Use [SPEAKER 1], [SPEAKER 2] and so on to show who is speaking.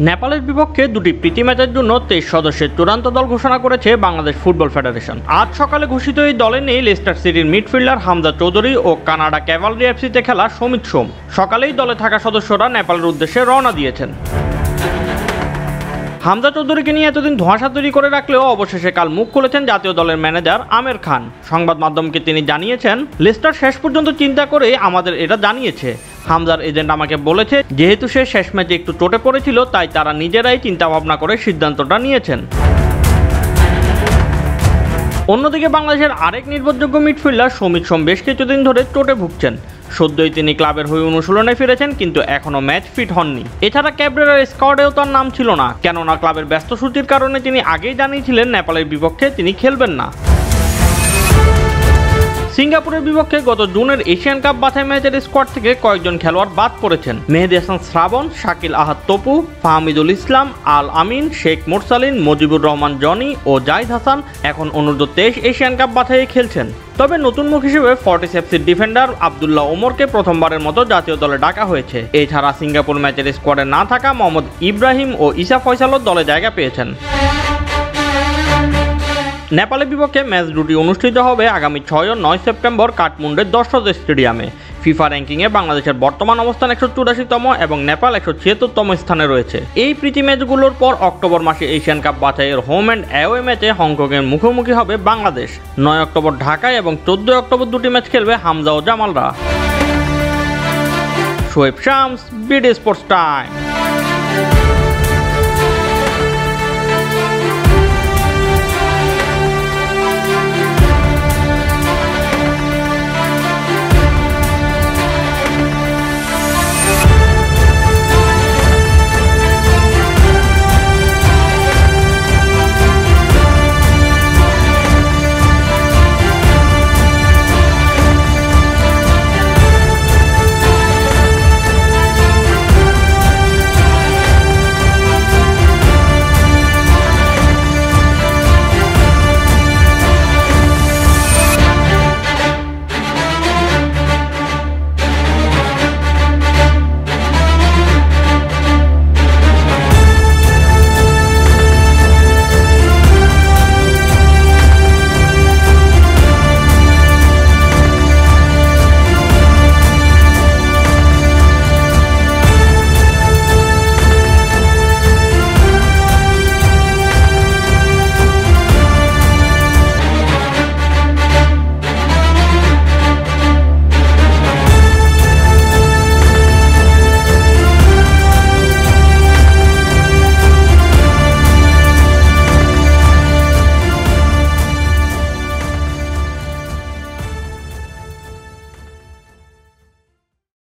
[SPEAKER 1] নেপালের বিপক্ষে দুটি প্রীতি ম্যাচের জন্য 23 সদস্যের চূড়ান্ত দল ঘোষণা করেছে বাংলাদেশ ফুটবল ফেডারেশন। আজ সকালে ঘোষিত এই দলে নেই লেস্টার সিটির মিডফিল্ডার হামজা চৌধুরী ও কানাডা ক্যাভালরি এফসিতে খেলা সমিত সোম। সকালেই দলে থাকা সদস্যরা নেপালের উদ্দেশ্যে রওনা দিয়েছেন। হামজা চৌধুরীকে নিয়ে এতদিন ধোঁয়াশা তৈরি করে রাখলেও অবশেষে কাল মুখ খুলেছেন জাতীয় দলের ম্যানেজার আমের খান। সংবাদ মাধ্যমকে তিনি জানিয়েছেন, লেস্টার শেষ পর্যন্ত চিন্তা করে আমাদের এটা জানিয়েছে। হামজার এজেন্ট আমাকে বলেছে যেহেতু সে শেষ ম্যাচে একটু চোটে পড়েছিল, তাই তারা নিজেরাই চিন্তা ভাবনা করে সিদ্ধান্তটা নিয়েছেন। অন্যদিকে বাংলাদেশের আরেক নির্ভরযোগ্য মিডফিল্ডার সমিত সোম বেশ কিছুদিন ধরে চোটে ভুগছেন। সদ্যই তিনি ক্লাবের হয়ে অনুশীলনে ফিরেছেন, কিন্তু এখনও ম্যাচ ফিট হননি। এছাড়া ক্যাবরেরার স্কোয়াডেও তার নাম ছিল না, কেননা ক্লাবের ব্যস্ত সূচির কারণে তিনি আগেই জানিয়েছিলেন নেপালের বিপক্ষে তিনি খেলবেন না। সিঙ্গাপুরের বিপক্ষে গত জুনের এশিয়ান কাপ বাছাই ম্যাচের স্কোয়াড থেকে কয়েকজন খেলোয়াড় বাদ পড়েছেন। মেহেদী হাসান শ্রাবণ, শাকিল আহাদ তপু, ফাহমিদুল ইসলাম, আল আমিন, শেখ মোরসালিন, মুজিবুর রহমান জনি ও জাহিদ হাসান এখন অনূর্ধ্ব-23 এশিয়ান কাপ বাছাইয়ে খেলছেন। তবে নতুন মুখ হিসেবে ফর্টিস এফসির ডিফেন্ডার আবদুল্লাহ ওমরকে প্রথমবারের মতো জাতীয় দলে ডাকা হয়েছে। এছাড়া সিঙ্গাপুর ম্যাচের স্কোয়াডে না থাকা মোহাম্মদ ইব্রাহিম ও ইসা ফয়সালও দলে জায়গা পেয়েছেন। নেপালের বিপক্ষে ম্যাচ দুটি অনুষ্ঠিত হবে আগামী 6 ও 9 সেপ্টেম্বর কাঠমান্ডুর দর্শক স্টেডিয়ামে। ফিফা র্যাঙ্কিংয়ে বাংলাদেশের বর্তমান অবস্থান 184তম এবং নেপাল 176তম স্থানে রয়েছে। এই প্রীতি ম্যাচগুলোর পর অক্টোবর মাসে এশিয়ান কাপ বাছাইয়ের হোম অ্যান্ড অ্যাওয়ে ম্যাচে হংকংয়ের মুখোমুখি হবে বাংলাদেশ। 9 অক্টোবর ঢাকায় এবং 14 অক্টোবর দুটি ম্যাচ খেলবে হামজা ও জামালরা। Shoaib Shams, BD sports time.